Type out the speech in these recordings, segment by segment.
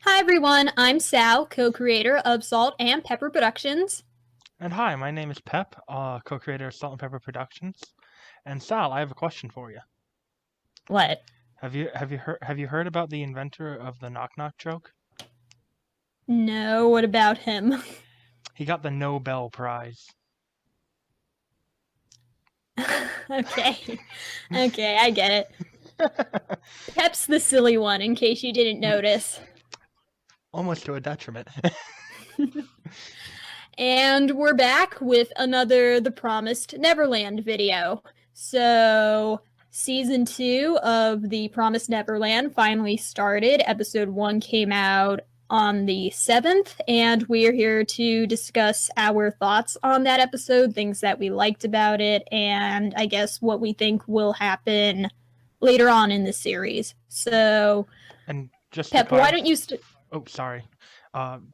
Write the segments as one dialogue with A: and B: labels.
A: Hi everyone, I'm Sal, co-creator of Salt and Pepper Productions.
B: And hi, my name is Pep, co-creator of Salt and Pepper Productions. And Sal, I have a question for you.
A: What?
B: Have you heard about the inventor of the knock knock joke?
A: No, what about him?
B: He got the Nobel Prize.
A: Okay. Okay, I get it. Pep's the silly one, in case you didn't notice.
B: Almost to a detriment.
A: And we're back with another The Promised Neverland video. So, season 2 of The Promised Neverland finally started. Episode 1 came out on the 7th, and we're here to discuss our thoughts on that episode, things that we liked about it, and I guess what we think will happen later on in the series. So,
B: And just to
A: Pep, why
B: clarify,
A: don't you
B: oh, sorry.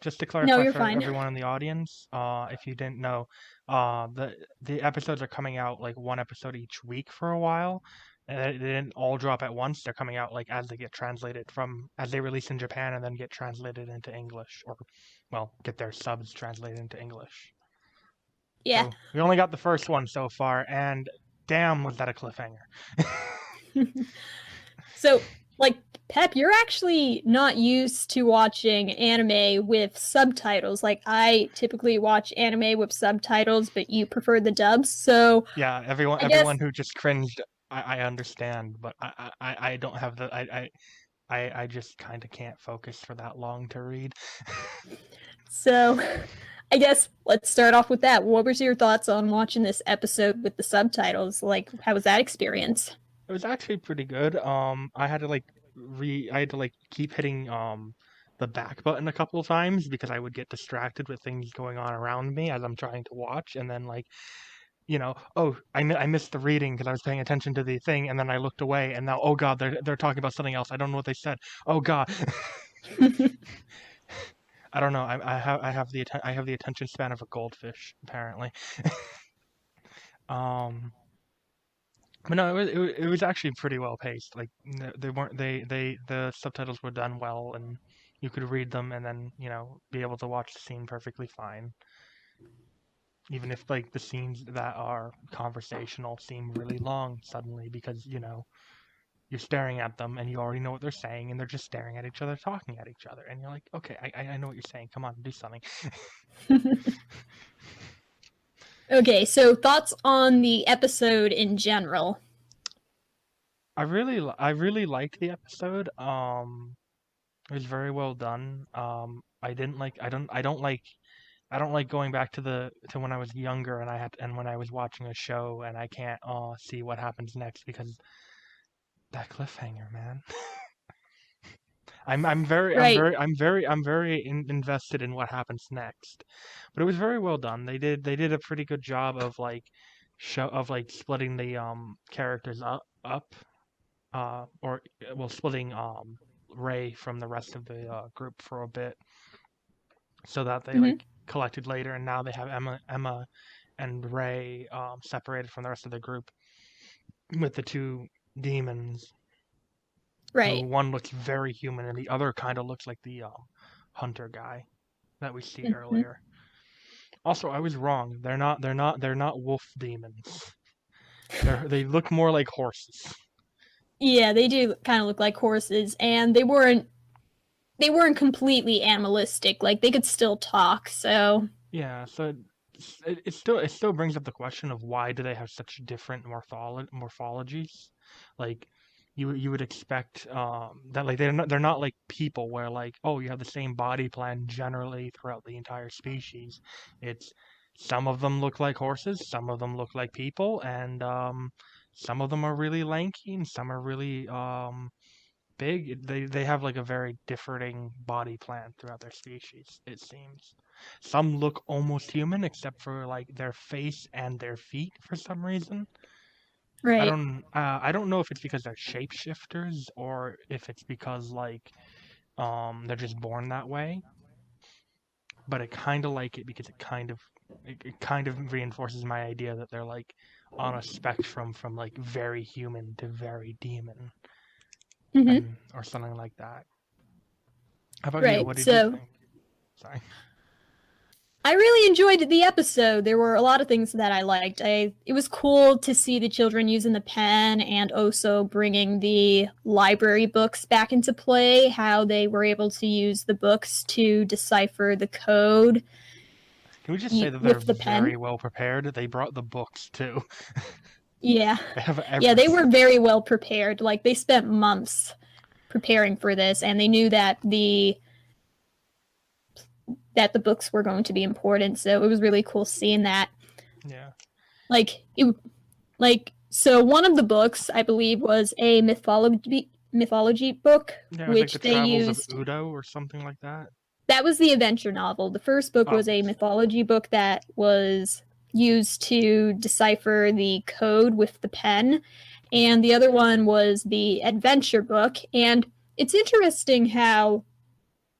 B: Just to
A: No,
B: clarify
A: you're
B: for
A: fine.
B: everyone in the audience, if you didn't know, the episodes are coming out like one episode each week for a while. And they didn't all drop at once. They're coming out like as they get translated from as they release in Japan and then get translated into English, or well, get their subs translated into English.
A: Yeah.
B: So we only got the first one so far, and damn, was that a cliffhanger.
A: So, like, Pep, you're actually not used to watching anime with subtitles. Like, I typically watch anime with subtitles, but you prefer the dubs. So,
B: Yeah, everyone
A: I guess
B: everyone who just cringed, I understand, but I don't have the I just kind of can't focus for that long to read.
A: so. I guess let's start off with that. What was your thoughts on watching this episode with the subtitles? Like, how was that experience?
B: It was actually pretty good. I had to like keep hitting the back button a couple of times because I would get distracted with things going on around me as I'm trying to watch, and then like oh, I missed the reading because I was paying attention to the thing, and then I looked away, and now, oh God, they're talking about something else. I don't know what they said. Oh God, I don't know. I have the attention span of a goldfish apparently. Um, but no, it was actually pretty well paced. Like they weren't the subtitles were done well, and you could read them and then be able to watch the scene perfectly fine. Even if like the scenes that are conversational seem really long suddenly because you're staring at them and you already know what they're saying and they're just staring at each other, talking at each other, and you're like, okay, I know what you're saying. Come on, do something.
A: Okay, so thoughts on the episode in general.
B: I really liked the episode. It was very well done. I don't like going back to the to when I was younger and when I was watching a show and I can't see what happens next because that cliffhanger, man.
A: Right.
B: I'm very invested in what happens next. But it was very well done. They did a pretty good job of like show of like splitting the characters up or well splitting Ray from the rest of the group for a bit so that they
A: Mm-hmm.
B: like collected later, and now they have Emma and Ray separated from the rest of the group with the two demons, who
A: Right.
B: one looks very human and the other kind of looks like the hunter guy that we see
A: Mm-hmm.
B: earlier. Also, I was wrong. They're not wolf demons. They look more like horses.
A: Yeah, they do kind of look like horses, and they weren't completely animalistic. Like they could still talk. So
B: Yeah, so it still brings up the question of why do they have such different morphologies? Like you would expect that like they're not like people where like oh you have the same body plan generally throughout the entire species. It's some of them look like horses, some of them look like people, and some of them are really lanky and some are really big. They have like a very differing body plan throughout their species, it seems. Some look almost human except for like their face and their feet for some reason.
A: right.
B: I don't know if it's because they're shapeshifters or if it's because like they're just born that way, but I kind of like it because it kind of reinforces my idea that they're like on a spectrum from like very human to very demon
A: Mm-hmm.
B: and or something like that. How about you?
A: Right.
B: What did you
A: So
B: think? Sorry.
A: I really enjoyed the episode. There were a lot of things that I liked. It was cool to see the children using the pen and also bringing the library books back into play, how they were able to use the books to decipher the code
B: Can we just say that they're
A: with the pen.
B: very well prepared? They brought the books too.
A: Yeah.
B: They have
A: Yeah, they
B: everything.
A: were very well prepared. Like they spent months preparing for this and they knew that the books were going to be important. So it was really cool seeing that.
B: Yeah.
A: Like it so one of the books I believe was a mythology book
B: Yeah, it was like the
A: which they
B: Travels of
A: used.
B: Udo or something like that.
A: That was the adventure novel. The first book
B: Oh,
A: was a mythology book that was used to decipher the code with the pen, and the other one was the adventure book. And it's interesting how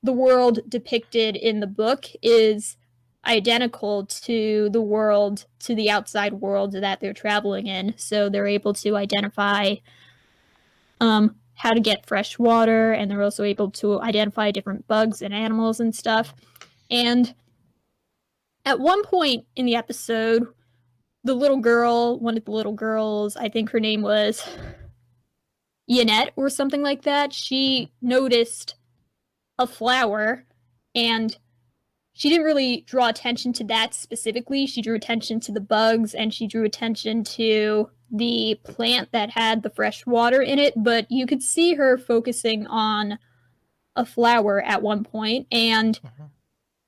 A: the world depicted in the book is identical to the outside world that they're traveling in. So they're able to identify how to get fresh water, and they're also able to identify different bugs and animals and stuff. And at one point in the episode, one of the little girls, I think her name was Yanette or something like that, she noticed a flower, and she didn't really draw attention to that specifically. She drew attention to the bugs and she drew attention to the plant that had the fresh water in it, but you could see her focusing on a flower at one point, and
B: mhm.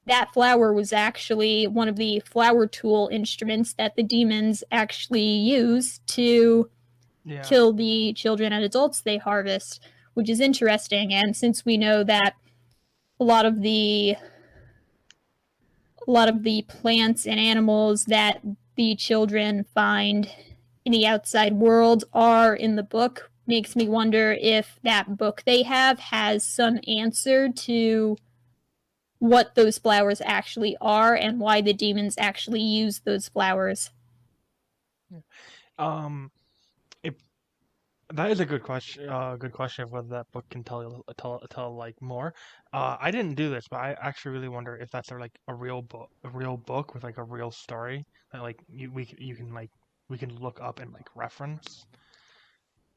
A: that flower was actually one of the flower tool instruments that the demons actually use to
B: Yeah.
A: kill the children and adults they harvest, which is interesting. And since we know that a lot of the a lot of the plants and animals that the children find in the outside world are in the book, makes me wonder if that book they have has some answer to what those flowers actually are and why the demons actually use those flowers.
B: Yeah. Um, if that is a good question. Good question of whether that book can tell like more. I didn't do this, but I actually really wonder if that's like a real book with like a real story that like you can like we can look up and like reference.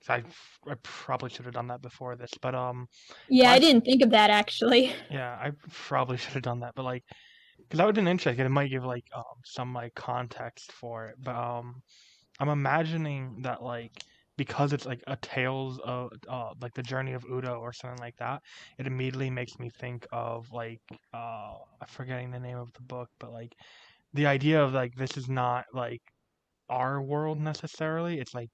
B: So I probably should have done that before this, but
A: Yeah, I didn't think of that actually.
B: yeah, I probably should have done that, but like because that would have been interesting. It might give like some like context for it, but I'm imagining that like because it's like a tales of like the journey of Udo or something like that, it immediately makes me think of like I'm forgetting the name of the book, but like the idea of like this is not like our world necessarily. It's like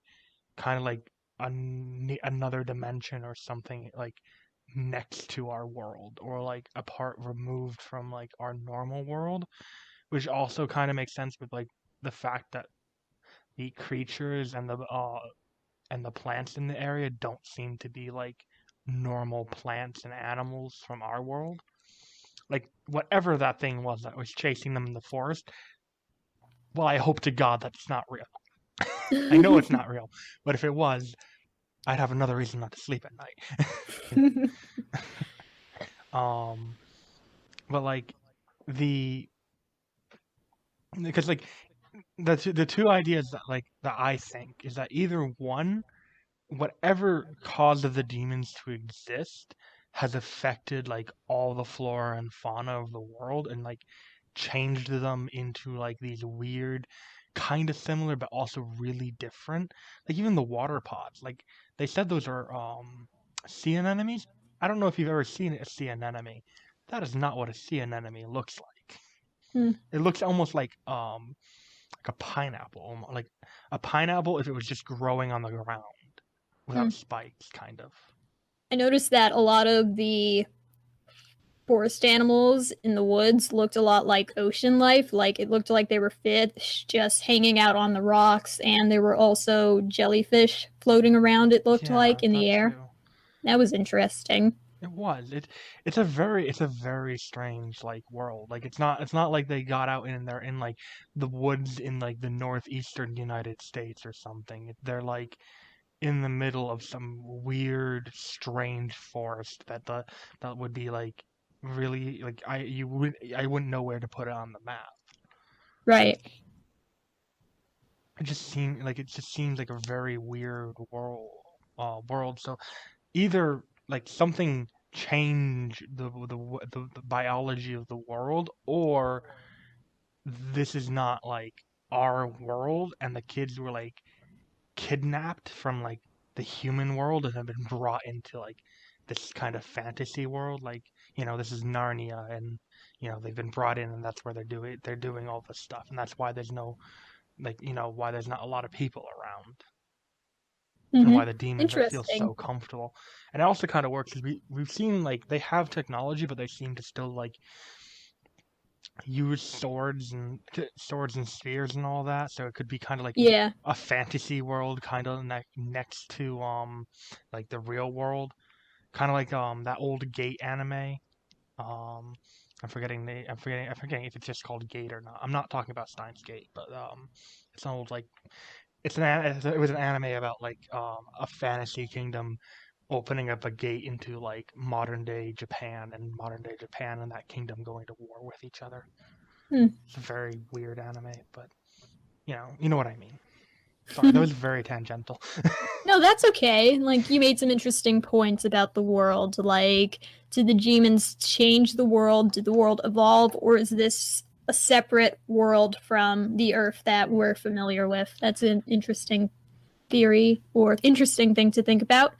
B: kind of like another dimension or something like next to our world or like a part removed from like our normal world, which also kind of makes sense with like the fact that the creatures and the plants in the area don't seem to be like normal plants and animals from our world. Like whatever that thing was that was chasing them in the forest. Well, I hope to God that's not real. I know it's not real, but if it was, I'd have another reason not to sleep at night. You know? But like the because like the two ideas that like that I think is that either one whatever caused the demons to exist has affected like all the flora and fauna of the world and like changed them into like these weird kind of similar but also really different, like even the water pods, like they said those are sea anemones. I don't know if you've ever seen a sea anemone. That is not what a sea anemone looks like. It looks almost like a pineapple, like a pineapple if it was just growing on the ground without spikes, kind of.
A: I noticed that a lot of the forest animals in the woods looked a lot like ocean life. Like it looked like they were fish just hanging out on the rocks, and there were also jellyfish floating around, it looked
B: Yeah,
A: like, in
B: that
A: the air.
B: too.
A: That was interesting.
B: It was. It's a very strange like world. Like it's not like they got out and they're in like the woods in like the northeastern United States or something. They're like in the middle of some weird, strange forest that would be like really like I wouldn't know where to put it on the map.
A: Right.
B: It just seems like a very weird world. So either like something changed the biology of the world, or this is not like our world, and the kids were like kidnapped from like the human world and have been brought into like this kind of fantasy world. Like, this is Narnia, and they've been brought in, and that's where they're doing all this stuff, and that's why there's no like why there's not a lot of people around, and
A: Hmm.
B: why the demons feel
A: Interesting.
B: so comfortable. And it also kind of works because we've seen like they have technology, but they seem to still like use swords and spears and all that. So it could be kind of like
A: Yeah.
B: a fantasy world, kind of next to like the real world, kind of like that old Gate anime. Um, I'm forgetting if it's just called Gate or not. I'm not talking about Steins Gate, but it's an old like it was an anime about like a fantasy kingdom opening up a gate into like modern day Japan and that kingdom going to war with each other.
A: Hmm.
B: It's a very weird anime, but you know what I mean. Sorry, that was very tangential.
A: No, that's okay. Like, you made some interesting points about the world. Like, did the demons change the world? Did the world evolve? Or is this a separate world from the Earth that we're familiar with? That's an interesting theory or interesting thing to think about.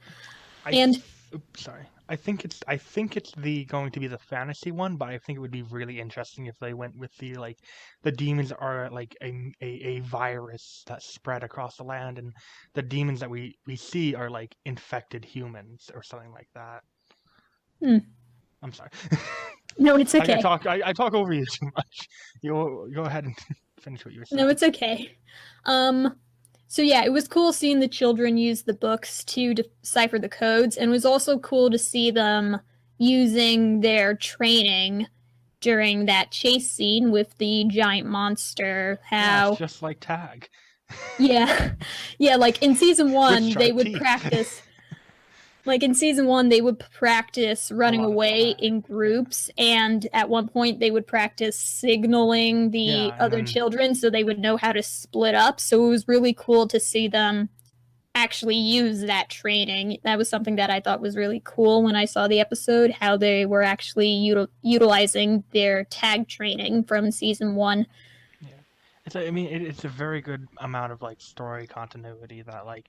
A: And
B: Oops, sorry. I think it's the going to be the fantasy one, but I think it would be really interesting if they went with the demons are like a virus that spread across the land, and the demons that we see are like infected humans or something like that.
A: hmm,
B: I'm sorry.
A: no, it's okay.
B: I talk over you too much. You go ahead and finish what you were
A: No,
B: saying.
A: it's okay. Um, so yeah, it was cool seeing the children use the books to decipher the codes, and it was also cool to see them using their training during that chase scene with the giant monster.
B: Yeah, it's
A: How,
B: just like tag
A: yeah, yeah, like in season
B: with
A: one, they
B: sharp
A: would
B: teeth.
A: practice. Like in season one, they would practice
B: A
A: running
B: lot of
A: away
B: tag.
A: in
B: Yeah.
A: groups, and at one point, they would practice signaling the
B: Yeah, and
A: other
B: then
A: children so they would know how to split up. So it was really cool to see them actually use that training. That was something that I thought was really cool when I saw the episode, how they were actually utilizing their tag training from season one.
B: yeah, I mean, it's a very good amount of like story continuity that like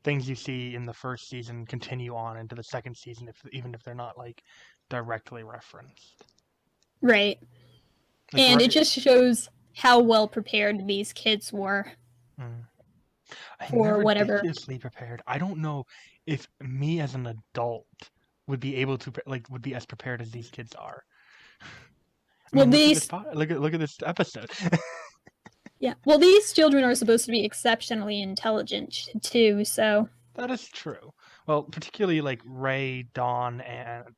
B: things you see in the first season continue on into the second season, if even if they're not like directly referenced.
A: Right.
B: Like
A: And it
B: right,
A: just shows how well prepared these kids were
B: mm. I'm
A: for whatever.
B: ridiculously prepared. I don't know if me as an adult would be able to like would be as prepared as these kids are. I
A: Well,
B: mean, look at this
A: these
B: look at this episode.
A: Yeah. Well, these children are supposed to be exceptionally intelligent too, so
B: That is true. Well, particularly like Ray, Dawn, and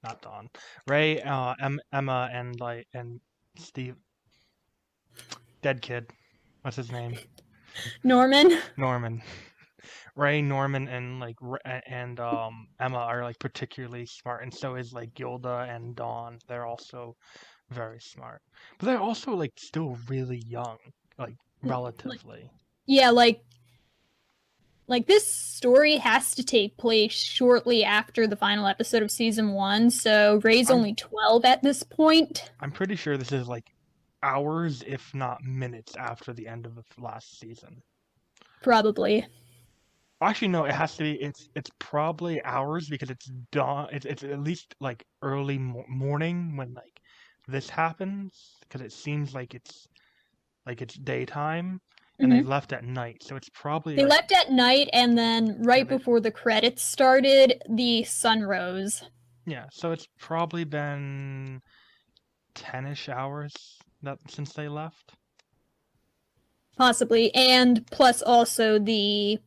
B: not Dawn, Ray, Emma, and Steve, dead kid. What's his name?
A: Norman.
B: Norman. Ray, Norman, and Emma are like particularly smart, and so is like Gilda and Dawn. They're also very smart, but they're also like still really young, like
A: Like,
B: relatively.
A: yeah, like this story has to take place shortly after the final episode of season 1, so Ray's
B: I'm
A: only 12 at this point,
B: I'm pretty sure this is like hours, if not minutes, after the end of the last season.
A: probably.
B: Actually, no, it has to be. It's probably hours because it's dawn. It's at least like early morning when like this happens because it seems like it's daytime and they
A: Hmm.
B: left at night, so it's probably
A: They
B: like
A: left at night, and then
B: yeah
A: right
B: they
A: before the credits started, the sun rose.
B: yeah so it's probably been 10ish hours that since they left.
A: Possibly, and plus also the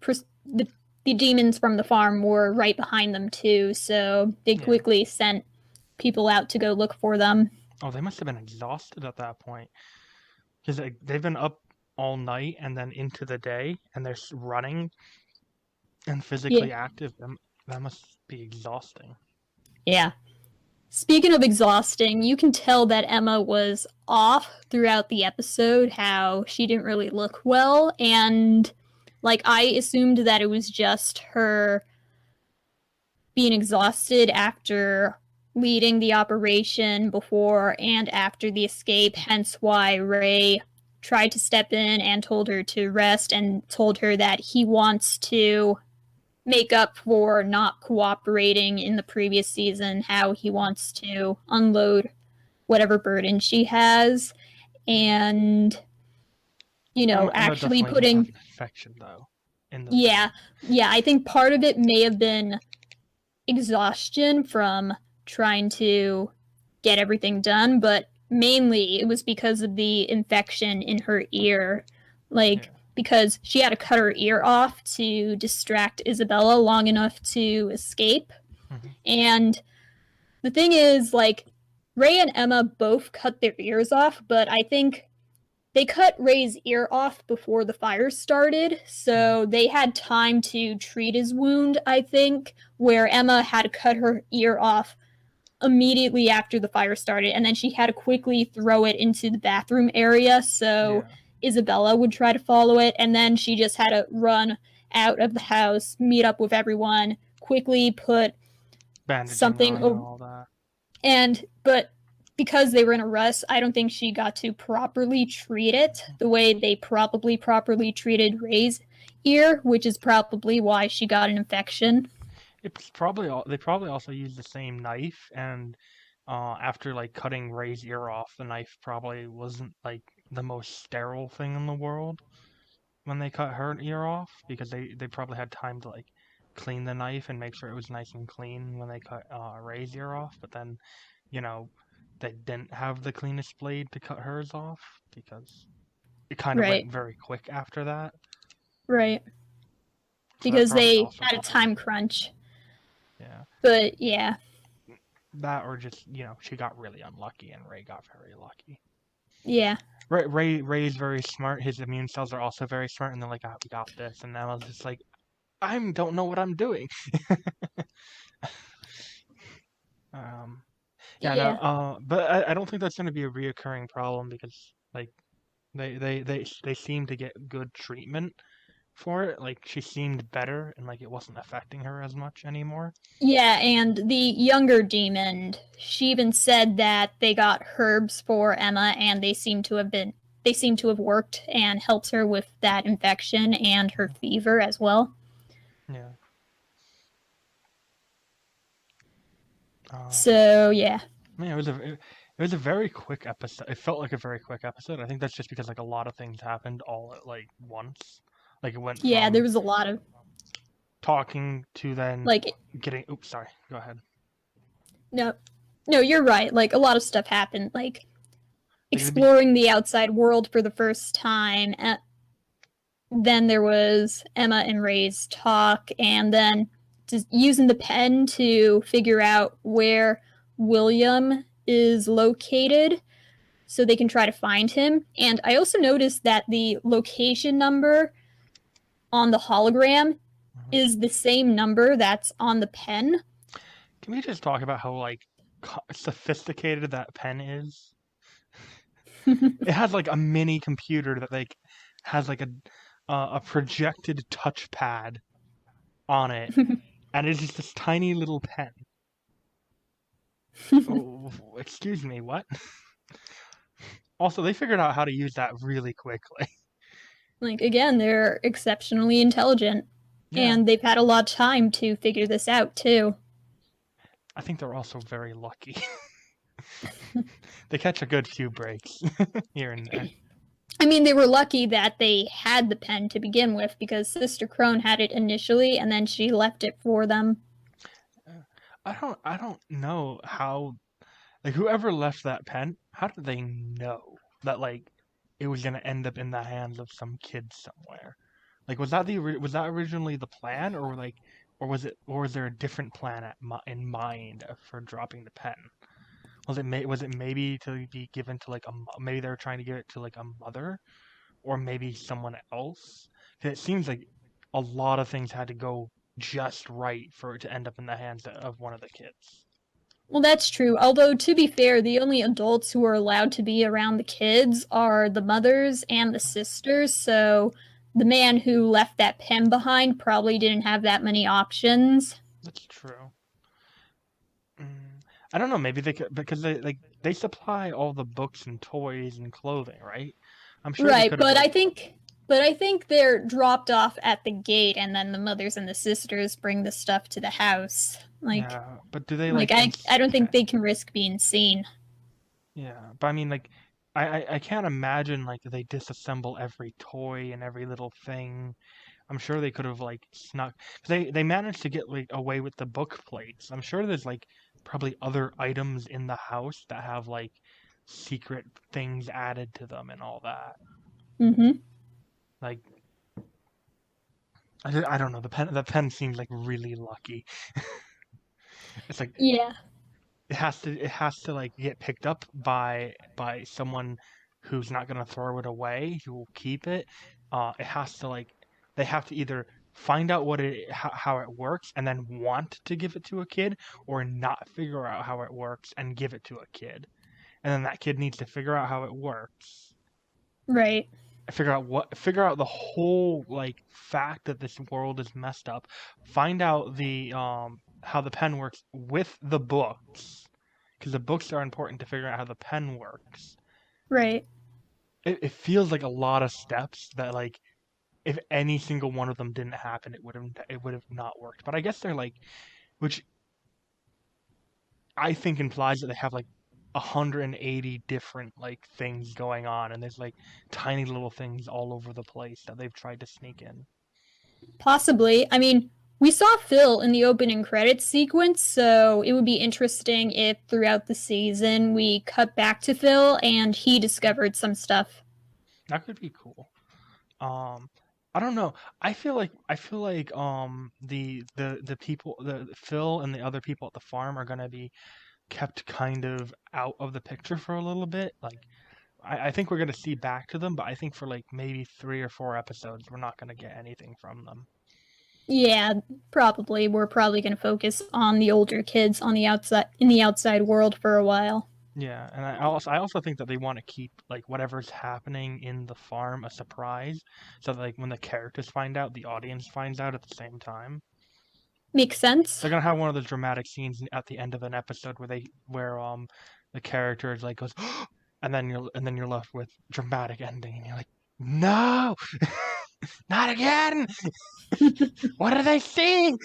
A: demons from the farm were right behind them too, so they
B: Yeah.
A: quickly sent people out to go look for them.
B: Oh, they must have been exhausted at that point because they've been up all night and then into the day and they're running and
A: Yeah,
B: physically active. That must be exhausting.
A: yeah. Speaking of exhausting, you can tell that Emma was off throughout the episode, how she didn't really look well. And, like, I assumed that it was just her being exhausted after leading the operation before and after the escape, hence why Ray tried to step in and told her to rest and told her that he wants to make up for not cooperating in the previous season, how he wants to unload whatever burden she has, and
B: Emma
A: actually
B: definitely did have
A: putting.
B: an infection though in the
A: Yeah,
B: thing.
A: yeah, I think part of it may have been exhaustion from trying to get everything done, but mainly it was because of the infection in her ear.
B: Yeah.
A: Like, because she had to cut her ear off to distract Isabella long enough to escape.
B: Hmm.
A: And the thing is, like, Ray and Emma both cut their ears off, but I think they cut Ray's ear off before the fire started,
B: Hmm.
A: so they had time to treat his wound, I think, where Emma had to cut her ear off immediately after the fire started, and then she had to quickly throw it into the bathroom area so
B: Yeah.
A: Isabella would try to follow it, and then she just had to run out of the house, meet up with everyone, quickly put
B: Bandaging
A: something
B: on and
A: over,
B: all that.
A: but because they were in a rush, I don't think she got to properly treat it the way they probably properly treated Ray's ear, which is probably why she got an infection.
B: It's probably they probably also used the same knife, and after like cutting Ray's ear off, the knife probably wasn't like the most sterile thing in the world when they cut her ear off, because they probably had time to like clean the knife and make sure it was nice and clean when they cut Ray's ear off. But then, you know, they didn't have the cleanest blade to cut hers off because it kind of
A: Right,
B: went very quick after that.
A: right.
B: So that
A: Because
B: probably
A: they
B: also
A: had a
B: played a
A: time
B: role.
A: crunch.
B: Yeah.
A: But yeah,
B: That, or just, she got really unlucky and Ray got very lucky.
A: yeah,
B: Ray's very smart. His immune cells are also very smart, and they're like, "Ah, we got this." And Emma's just like, "I don't know what I'm doing." um, yeah, no,
A: yeah.
B: but I don't think that's going to be a reoccurring problem because like they seem to get good treatment for it. Like she seemed better, and like it wasn't affecting her as much anymore.
A: Yeah, and the younger demon, she even said that they got herbs for Emma and they seem to have worked and helped her with that infection and her
B: Mhm.
A: fever as well.
B: Yeah. Um,
A: So, yeah.
B: Man, it was a very quick episode. It felt like a very quick episode. I think that's just because like a lot of things happened all at like once. Like it went
A: Yeah, there
B: from
A: was a lot of
B: talking to then
A: like
B: getting. Oops, sorry. Go ahead.
A: no. No, you're right. Like a lot of stuff happened. Like
B: Like the
A: exploring the outside world for the first time. Then there was Emma and Ray's talk, and then just using the pen to figure out where William is located so they can try to find him. And I also noticed that the location number on the hologram
B: Mhm.
A: is the same number that's on the pen.
B: Can we just talk about how like sophisticated that pen is? It has like a mini computer that like has like a projected touchpad on it, and it's just this tiny little pen. Oh, excuse me, what? Also, they figured out how to use that really quickly.
A: Like, again, they're exceptionally intelligent,
B: Yeah,
A: and they've had a lot of time to figure this out, too.
B: I think they're also very lucky. They catch a good few breaks here and there.
A: I mean, they were lucky that they had the pen to begin with because Sister Crone had it initially and then she left it for them.
B: I don't know how, like, whoever left that pen, how did they know that like it was gonna end up in the hands of some kid somewhere? Like, was that originally the plan, or like, or was there a different plan in mind for dropping the pen? Was it maybe to be given to like maybe they were trying to give it to like a mother, or maybe someone else? 'Cause it seems like a lot of things had to go just right for it to end up in the hands of one of the kids.
A: Well, that's true. Although, to be fair, the only adults who are allowed to be around the kids are the mothers and the sisters. So the man who left that pen behind probably didn't have that many options.
B: That's true. I don't know. Maybe they could because they supply all the books and toys and clothing, right? I'm sure they
A: Right,
B: could have like
A: but I think they're dropped off at the gate and then the mothers and the sisters bring the stuff to the house.
B: yeah. But do they
A: Like
B: like
A: I don't think they can risk being seen.
B: yeah? But I mean like I can't imagine like they disassemble every toy and every little thing. I'm sure they could have like snuck. 'Cause they managed to get like away with the book plates. I'm sure there's like probably other items in the house that have like secret things added to them and all that.
A: Mm-hmm.
B: Like I don't know. The pen seems like really lucky. It's like
A: Yeah.
B: it has to like get picked up by someone who's not gonna throw it away, who will keep it. It has to like they have to either find out how it works and then want to give it to a kid, or not figure out how it works and give it to a kid. And then that kid needs to figure out how it works,
A: Right.
B: figure out the whole like fact that this world is messed up, find out the how the pen works with the books, because the books are important to figure out how the pen works.
A: Right.
B: It feels like a lot of steps that like if any single one of them didn't happen, it would have not worked. But I guess they're like, which I think implies that they have like 180 different like things going on, and there's like tiny little things all over the place that they've tried to sneak in.
A: Possibly. I mean, we saw Phil in the opening credits sequence, so it would be interesting if throughout the season we cut back to Phil and he discovered some stuff.
B: That could be cool. Um, I don't know. I feel like the people the Phil and the other people at the farm are gonna be kept kind of out of the picture for a little bit. Like I think we're gonna see back to them, but I think for like maybe 3 or 4 episodes, we're not gonna get anything from them.
A: Yeah, probably. We're probably going to focus on the older kids on the outside in the outside world for a while.
B: Yeah, and I also think that they want to keep like whatever's happening in the farm a surprise, so that, like when the characters find out, the audience finds out at the same time.
A: Makes sense.
B: They're gonna have one of those dramatic scenes at the end of an episode where the character is like goes, and then you're left with dramatic ending, and you're like, no, not again. What are they seeing?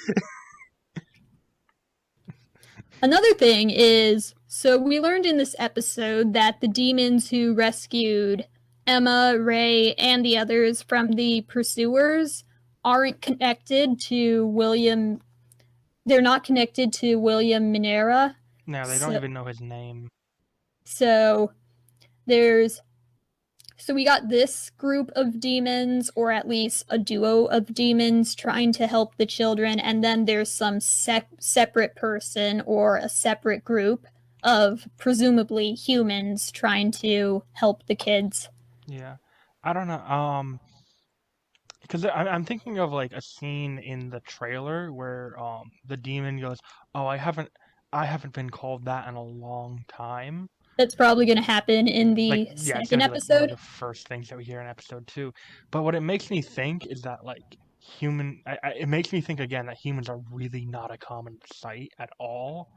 A: Another thing is, so we learned in this episode that the demons who rescued Emma, Ray, and the others from the pursuers aren't connected to William. They're not connected to William Minera.
B: No, they don't
A: So,
B: even know his name.
A: so there's So we got this group of demons, or at least a duo of demons, trying to help the children, and then there's some separate person or a separate group of presumably humans trying to help the kids.
B: Yeah, I don't know. Because I'm thinking of like a scene in the trailer where the demon goes, "Oh, I haven't been called that in a long time."
A: That's probably going to happen in
B: Like,
A: the
B: yeah, it's
A: second
B: gonna be like one of
A: episode.
B: the first things that we hear in episode 2. But what it makes me think is that like it makes me think again that humans are really not a common sight at all.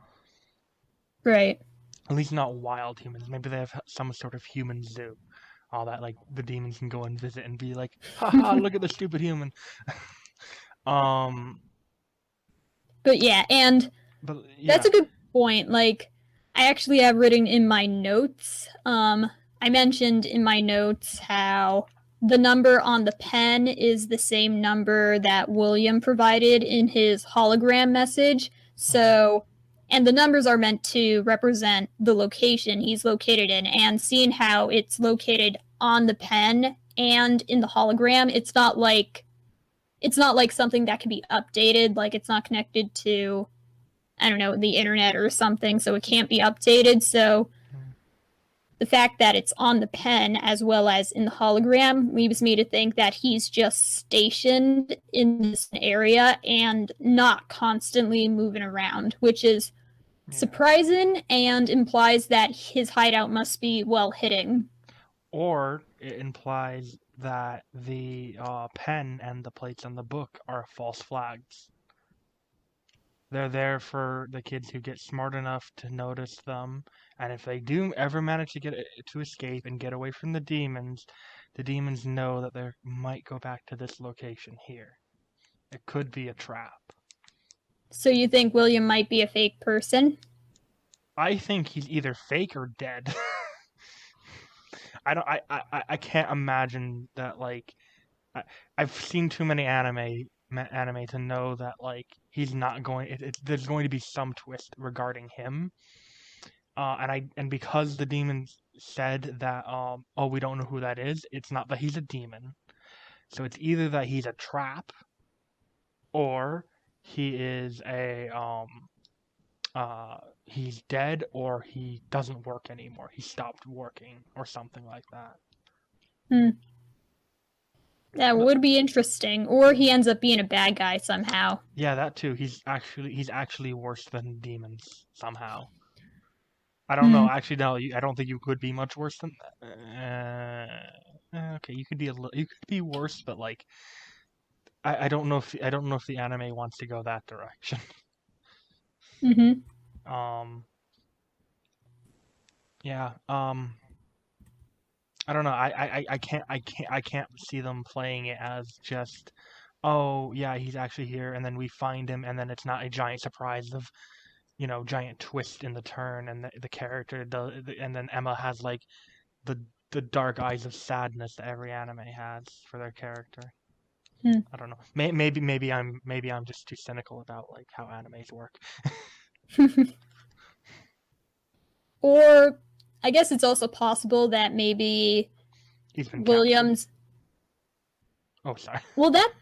A: Right.
B: At least not wild humans. Maybe they have some sort of human zoo. All that like the demons can go and visit and be like, haha, look at the stupid human. um,
A: But yeah, and
B: but
A: that's
B: yeah,
A: a good point. Like, I actually have written in my notes. I mentioned in my notes how the number on the pen is the same number that William provided in his hologram message.
B: mhm,
A: So, and the numbers are meant to represent the location he's located in. And seeing how it's located on the pen and in the hologram, it's not like something that can be updated. Like, it's not connected to, I don't know, the internet or something, so it can't be updated. So
B: mm,
A: the fact that it's on the pen as well as in the hologram leaves me to think that he's just stationed in this area and not constantly moving around, which is
B: Yeah.
A: surprising and implies that his hideout must be well hidden.
B: Or it implies that the pen and the plates on the book are false flags. They're there for the kids who get smart enough to notice them, and if they do ever manage to to escape and get away from the demons know that they might go back to this location here. It could be a trap.
A: So you think William might be a fake person?
B: I think he's either fake or dead. I don't. I can't imagine that. Like, I, I've seen too many anime to know that like he's not going. There's going to be some twist regarding him. And because the demons said that oh, we don't know who that is. It's not that he's a demon. So it's either that he's a trap or he is a he's dead or he doesn't work anymore. He stopped working or something like that.
A: Hmm. That
B: But
A: would be interesting. Or he ends up being a bad guy somehow.
B: yeah, that too. He's actually worse than demons somehow. I don't know.
A: Hmm.
B: Actually, no. I don't think you could be much worse than. Okay, you could be you could be worse, but like I don't know if the anime wants to go that direction.
A: Mm-hmm.
B: Um, yeah. I don't know. I can't see them playing it as just, oh yeah, he's actually here, and then we find him, and then it's not a giant surprise of giant twist in the turn, and the character does, and then Emma has like the the dark eyes of sadness that every anime has for their character.
A: Hmm.
B: I don't know. Maybe I'm just too cynical about like how animes work.
A: Or I guess it's also possible that maybe
B: He's been captured.
A: Williams.
B: Oh, sorry.
A: Well, that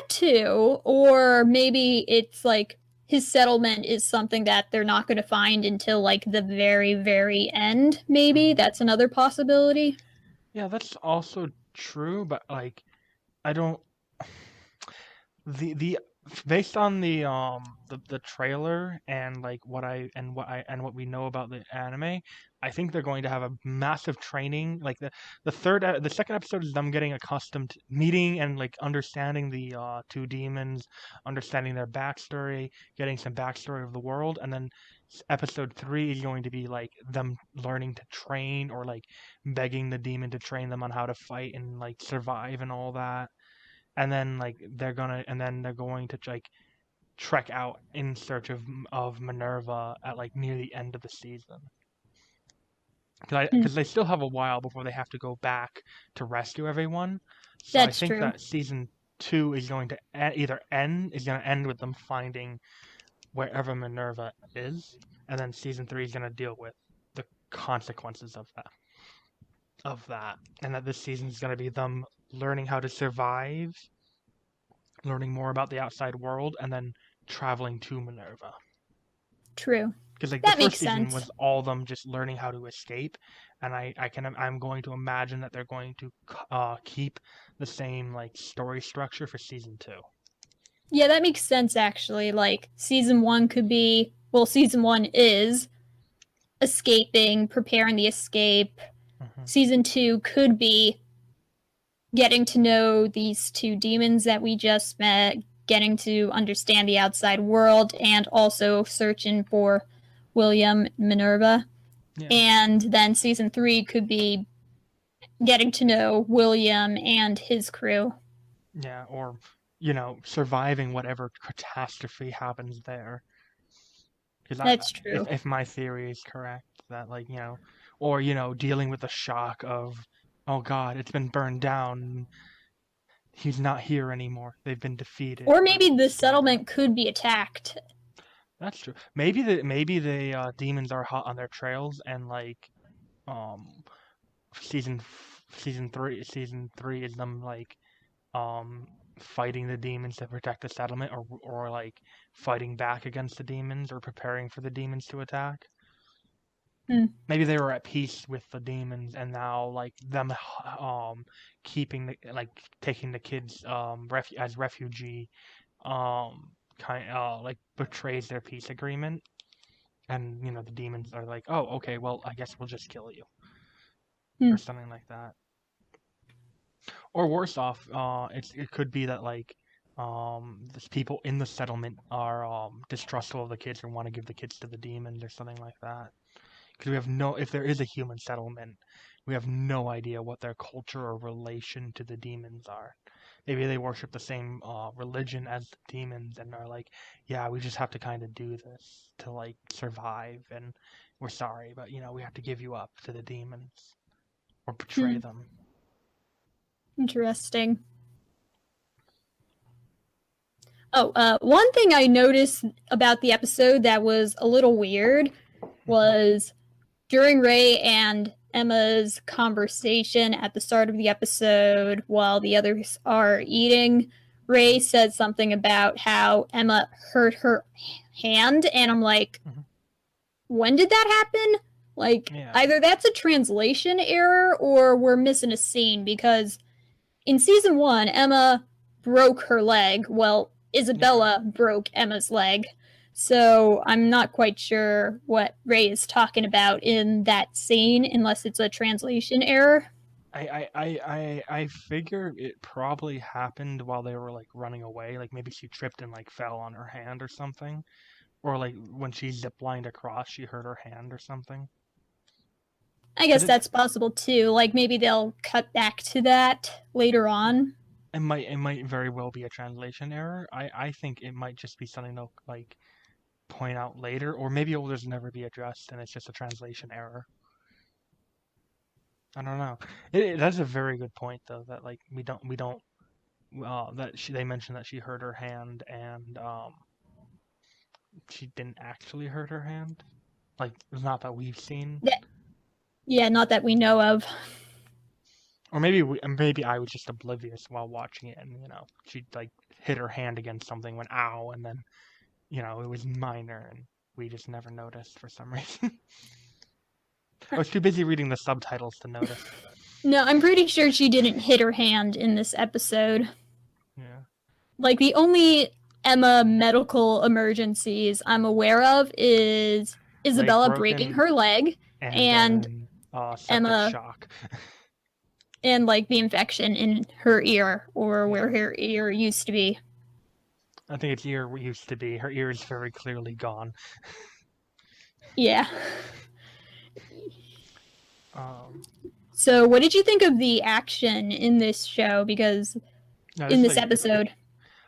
A: too. Or maybe it's like his settlement is something that they're not going to find until like the very, very end. Maybe
B: Mhm.
A: that's another possibility.
B: Yeah, that's also true, but like I don't the based on the trailer and like what we know about the anime, I think they're going to have a massive training. Like the second episode is them getting accustomed to meeting and like understanding the two demons, understanding their backstory, getting some backstory of the world, and then episode 3 is going to be like them learning to train or like begging the demon to train them on how to fight and like survive and all that, and then like they're going to like trek out in search of Minerva at like near the end of the season.
A: Hmm.
B: Because they still have a while before they have to go back to rescue everyone. So I
A: That's
B: think
A: true.
B: that season 2 is going to either end with them finding wherever Minerva is, and then season 3 is going to deal with the consequences of that, and that this season is going to be them learning how to survive, learning more about the outside world, and then traveling to Minerva.
A: True.
B: Because like the
A: That
B: first
A: makes
B: season
A: sense.
B: was all them just learning how to escape, and I'm going to imagine that they're going to keep the same like story structure for season 2.
A: Yeah, that makes sense actually. Like season 1 could be, well, season 1 is escaping, preparing the escape.
B: Hmm.
A: Season 2 could be getting to know these two demons that we just met, getting to understand the outside world, and also searching for William Minerva.
B: Yeah,
A: And then season 3 could be getting to know William and his crew.
B: yeah, or surviving whatever catastrophe happens there. Because
A: That's true.
B: if my theory is correct, that like or dealing with the shock of, oh God, it's been burned down. He's not here anymore. They've been defeated
A: Or
B: or
A: maybe the
B: whatever.
A: settlement could be attacked.
B: That's true. Maybe the demons are hot on their trails, and like um season three is them like um fighting the demons to protect the settlement, or like fighting back against the demons or preparing for the demons to attack.
A: Hmm.
B: Maybe they were at peace with the demons, and now like them keeping like taking the kids as refugee, kind like betrays their peace agreement, and the demons are like, oh, okay, well, I guess we'll just kill you,
A: Hmm.
B: or something like that. Or worse off, it could be that like these people in the settlement are distrustful of the kids and want to give the kids to the demons or something like that. Because we have no, if there is a human settlement, we have no idea what their culture or relation to the demons are. Maybe they worship the same religion as the demons and are like, yeah, we just have to kind of do this to like survive, and we're sorry, but we have to give you up to the demons or betray
A: Hmm.
B: them.
A: Interesting. Oh, one thing I noticed about the episode that was a little weird
B: Mhm.
A: was during Ray and Emma's conversation at the start of the episode while the others are eating. Ray said something about how Emma hurt her hand, and I'm like,
B: Mhm.
A: when did that happen? Like,
B: Yeah.
A: either that's a translation error or we're missing a scene because in season 1, Emma broke her leg. Well,
B: Yeah.
A: Isabella broke Emma's leg. So I'm not quite sure what Ray is talking about in that scene, unless it's a translation error.
B: I figure it probably happened while they were like running away. Like maybe she tripped and like fell on her hand or something. Or like when she ziplined across, she hurt her hand or something.
A: I
B: Because
A: guess that's possible too. Like maybe they'll cut back to that later
B: yeah,
A: on.
B: it might very well be a translation error. I think it might just be something they'll like point out later, or maybe it will just never be addressed and it's just a translation error. I don't know. That's a very good point though. That like we don't that they mentioned that she hurt her hand and she didn't actually hurt her hand. Like, it's not that we've seen.
A: Yeah, not that we know of.
B: Or maybe I was just oblivious while watching it, and she like hit her hand against something, went ow, and then it was minor, and we just never noticed for some reason. I was too busy reading the subtitles to notice.
A: No, I'm pretty sure she didn't hit her hand in this episode.
B: Yeah,
A: Like the only Emma medical emergencies I'm aware of is
B: leg
A: Isabella breaking
B: broken,
A: her leg
B: and
A: and
B: then septic
A: Emma
B: shock.
A: and like the infection in her ear or where
B: Yeah,
A: her ear used to be.
B: I think its ear used to be. Her ear is very clearly gone.
A: Yeah.
B: Um,
A: So, what did you think of the action in this show? Because
B: no,
A: in
B: this is
A: this
B: like
A: episode,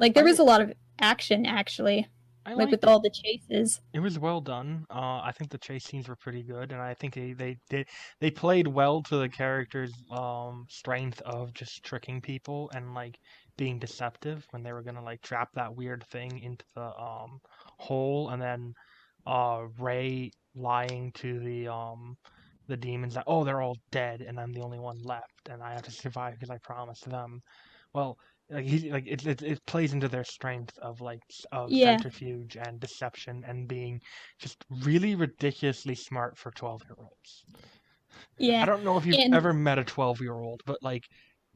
A: like there was
B: I
A: a lot of action actually,
B: I
A: like with
B: liked it.
A: all the chases.
B: It was well done. I think the chase scenes were pretty good, and I think they played well to the characters' strength of just tricking people and like being deceptive when they were gonna like trap that weird thing into the hole, and then Ray lying to the demons that, oh, they're all dead and I'm the only one left and I have to survive because I promised them. Well, like it plays into their strength of of
A: Yeah,
B: centrifuge and deception and being just really ridiculously smart for 12-year-olds. I
A: yeah,
B: don't know if you've
A: and
B: ever met a 12-year-old, but like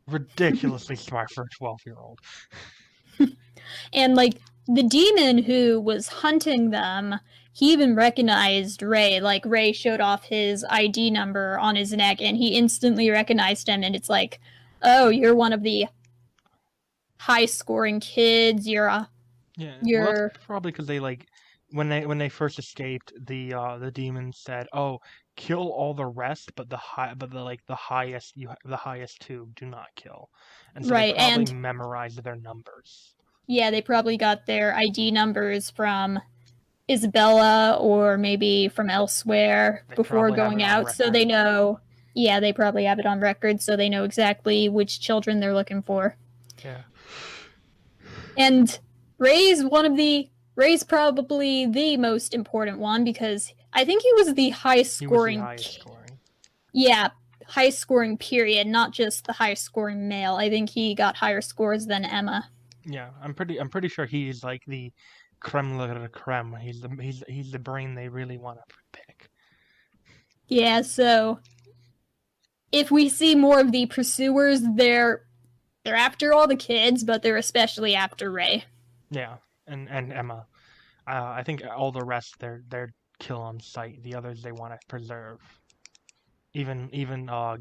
B: ridiculously smart for a 12-year-old.
A: and like the demon who was hunting them, he even recognized Ray. Like Ray showed off his ID number on his neck, and he instantly recognized him. And it's like, oh, you're one of the high scoring kids.
B: Yeah, well, that's
A: You're
B: probably because they like when they first escaped, the demons said, "Oh, kill all the rest, but the highest two do not kill," and so they
A: right,
B: probably
A: and
B: memorized their numbers.
A: yeah, they probably got their ID numbers from Isabella or maybe from elsewhere
B: They
A: before
B: probably have it
A: going
B: on
A: out, so they
B: record.
A: know. Yeah, they probably have it on record, so they know exactly which children they're looking for.
B: Yeah,
A: And Ray's probably the most important one because I think he was the highest
B: he was the
A: scoring.
B: highest scoring.
A: Yeah, highest scoring period, not just the highest scoring male. I think he got higher scores than Emma.
B: Yeah, I'm pretty sure he's like the creme de la creme. He's the brain they really want to pick.
A: Yeah, so if we see more of the pursuers, they're after all the kids, but they're especially after Ray.
B: Yeah, and Emma. I think all the rest they're kill on sight. The others they want to preserve. Even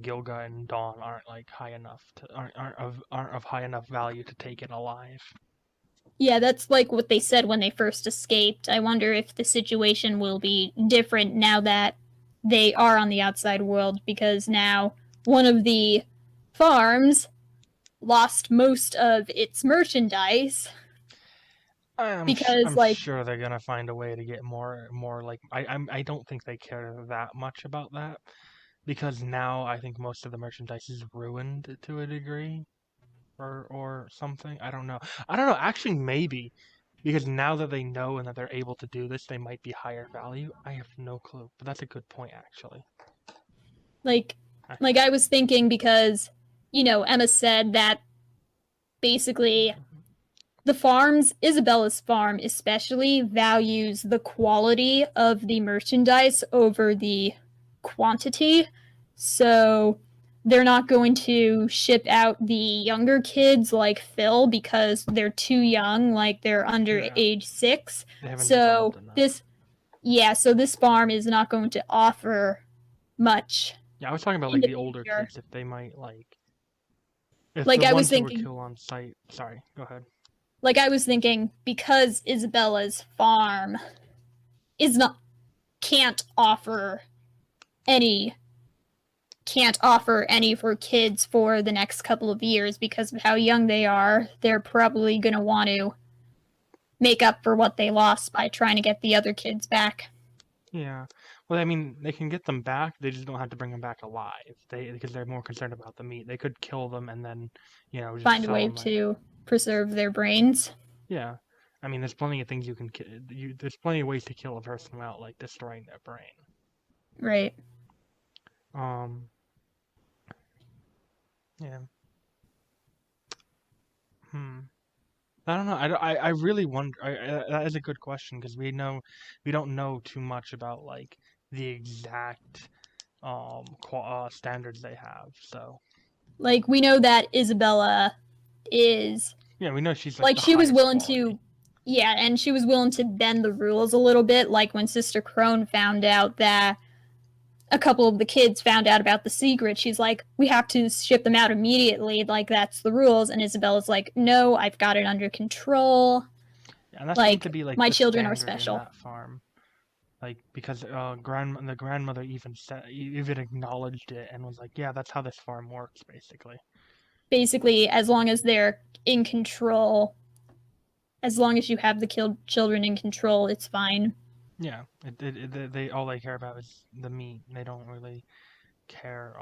B: Gilga and Dawn aren't like high enough to aren't of high enough value to take it alive.
A: Yeah, that's like what they said when they first escaped. I wonder if the situation will be different now that they are on the outside world, because now one of the farms lost most of its merchandise.
B: I'm sure they're gonna find a way to get more like I don't think they care that much about that, because now I think most of the merchandise is ruined to a degree, or something. I don't know. Actually, maybe because now that they know and that they're able to do this, they might be higher value. I have no clue, but that's a good point actually.
A: Like I was thinking, because Emma said that basically the farms, Isabella's farm especially, values the quality of the merchandise over the quantity. So they're not going to ship out the younger kids like Phil because they're too young, like they're under age 6.
B: They haven't
A: So
B: developed enough.
A: so this farm is not going to offer much.
B: Yeah, I was talking about like the older kids, if they might like if
A: like
B: the
A: I
B: ones
A: was
B: who would
A: thinking
B: kill on sight. Sorry, go ahead.
A: like I was thinking, because Isabella's farm is not can't offer any for kids for the next couple of years because of how young they are. They're probably going to want to make up for what they lost by trying to get the other kids back.
B: Yeah. Well, I mean, they can get them back. They just don't have to bring them back alive. Because they're more concerned about the meat. They could kill them and then, just
A: find a
B: sell
A: way
B: them.
A: to preserve their brains.
B: Yeah. I mean, there's plenty of things you can there's plenty of ways to kill a person without like destroying their brain.
A: Right.
B: Yeah. I don't know. I really wonder. That is a good question because we don't know too much about like the exact standards they have. So
A: like we know that Isabella is
B: we know she's like the
A: she was willing
B: quality.
A: and she was willing to bend the rules a little bit, like when Sister Crone found out that a couple of the kids found out about the secret. She's like, we have to ship them out immediately, like that's the rules. And Isabella's like, no, I've got it under control.
B: Yeah, and that seemed to be like
A: my
B: the
A: children are
B: standard
A: special
B: in that farm. Like because the grandmother even acknowledged it and was like, yeah, that's how this farm works, basically.
A: Basically, as long as they're in control, as long as you have the children in control, it's fine.
B: Yeah, they all they care about is the meat. They don't really care.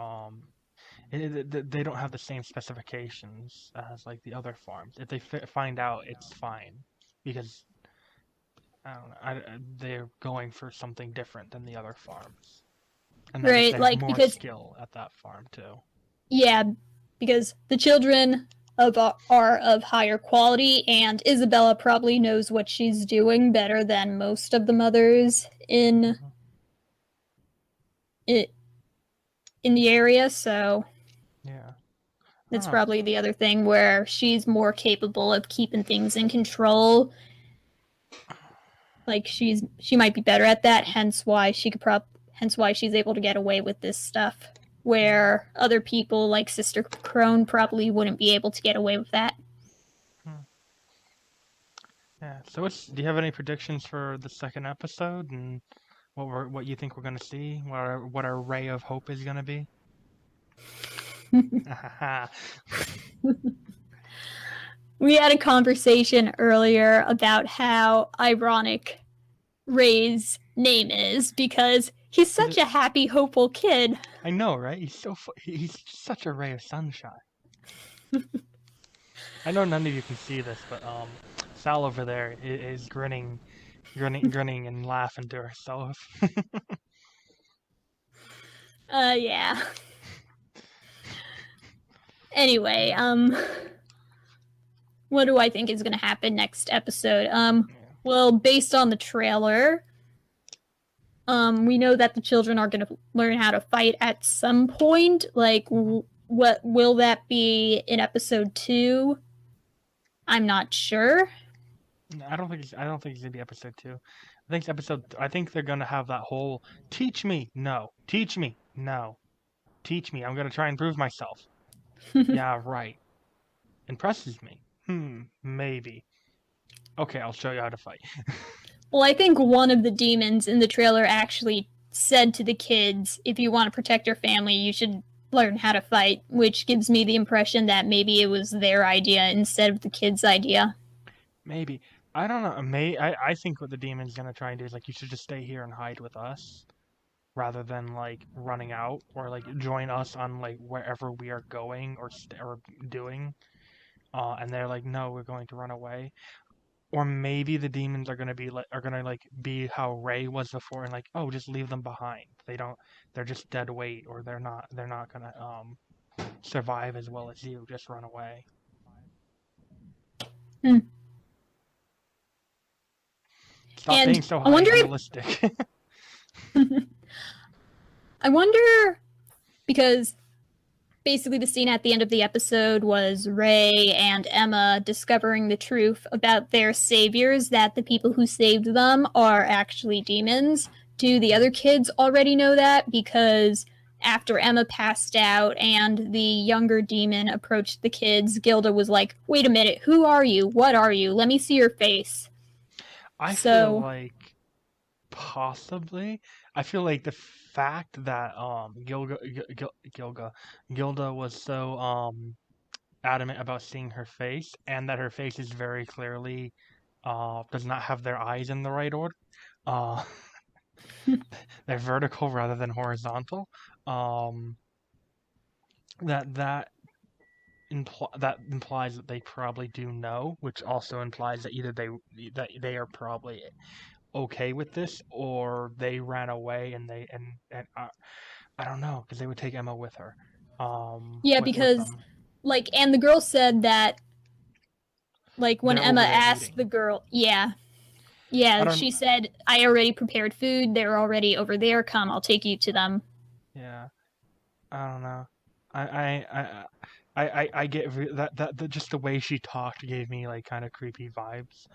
B: They don't have the same specifications as like the other farms. If they find out, it's fine because I don't know. They're going for something different than the other farms, and that is
A: Right,
B: they have more
A: because
B: skill at that farm too.
A: yeah, because the children are of higher quality, and Isabella probably knows what she's doing better than most of the mothers in in the area. So
B: yeah,
A: that's probably the other thing where she's more capable of keeping things in control. Like she might be better at that, hence why she's able to get away with this stuff, where other people like Sister Crone probably wouldn't be able to get away with that.
B: Yeah. So, do you have any predictions for the second episode and what you think we're gonna see? What our ray of hope is gonna be?
A: We had a conversation earlier about how ironic Ray's name is because he's such a happy, hopeful kid.
B: I know, right? He's such a ray of sunshine. I know none of you can see this, but Sal over there is grinning and laughing to herself.
A: Yeah. Anyway, what do I think is going to happen next episode? Well, based on the trailer, we know that the children are going to learn how to fight at some point. Like, what will that be in episode 2? I'm not sure.
B: I don't think it's gonna be episode 2. I think it's episode. I think they're gonna have that whole teach me, no, teach me, no, teach me. I'm gonna try and prove myself. Yeah, right. Impresses me. Maybe. Okay, I'll show you how to fight.
A: Well, I think one of the demons in the trailer actually said to the kids, if you want to protect your family, you should learn how to fight, which gives me the impression that maybe it was their idea instead of the kids' idea.
B: Maybe. I don't know. I think what the demon's gonna try and do is like you should just stay here and hide with us rather than like running out or like join us on like wherever we are going or doing. And they're like, no, we're going to run away. Or maybe the demons are gonna like be how Ray was before and like, oh, just leave them behind. They're just dead weight or they're not gonna survive as well as you. Just run away.
A: Hmm.
B: Stop being
A: And
B: so
A: I
B: high
A: wonder
B: and
A: if
B: realistic.
A: I wonder because basically the scene at the end of the episode was Ray and Emma discovering the truth about their saviors, that the people who saved them are actually demons. Do the other kids already know that? Because after Emma passed out and the younger demon approached the kids, Gilda was like, wait a minute, who are you? What are you? Let me see your face.
B: I feel
A: So,
B: like possibly. I feel like the fact that Gilda was so adamant about seeing her face and that her face is very clearly does not have their eyes in the right order. Uh they're vertical rather than horizontal. Um that that that implies that they probably do know, which also implies that either they are probably okay with this or they ran away and I don't know because they would take Emma with her,
A: yeah,
B: with
A: because,
B: them.
A: like, and the girl said that, like, when
B: They're
A: Emma
B: over there
A: asked the
B: eating.
A: girl, yeah,
B: I
A: yeah,
B: don't.
A: she said, I already prepared food. They're already over there. Come, I'll take you to them.
B: Yeah, I don't know. I I get just the way she talked gave me like kind of creepy vibes.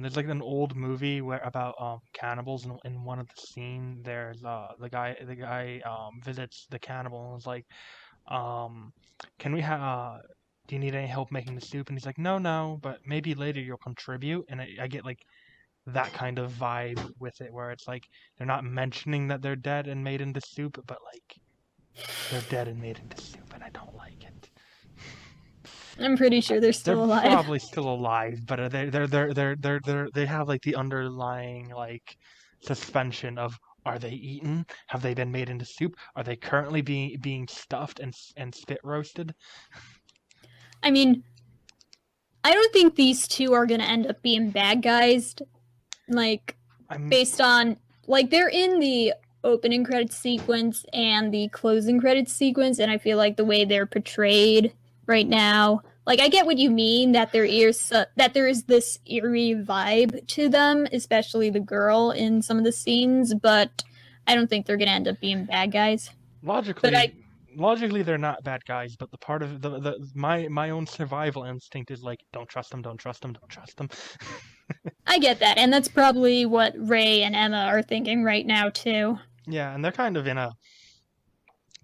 B: There's like an old movie where about cannibals and in one of the scene there's the guy visits the cannibal and is like can we have do you need any help making the soup? And he's like, no, no, but maybe later you'll contribute. And I get like that kind of vibe with it, where it's like they're not mentioning that they're dead and made into soup, but like they're dead and made into soup, and I don't like it.
A: I'm pretty sure they're
B: They're
A: still alive.
B: probably still alive, but they have like the underlying like suspension of are they eaten? Have they been made into soup? Are they currently being stuffed and spit roasted?
A: I mean, I don't think these two are going to end up being bad guys. Like,
B: I'm
A: based on, like, they're in the opening credits sequence and the closing credits sequence, and I feel like the way they're portrayed right now, like, I get what you mean that there is this eerie vibe to them, especially the girl in some of the scenes, but I don't think they're gonna end up being bad guys. But
B: logically logically they're not bad guys, but the part of the my own survival instinct is like don't trust them, don't trust them, don't trust them.
A: I get that, and that's probably what Ray and Emma are thinking right now too.
B: Yeah, and they're kind of in a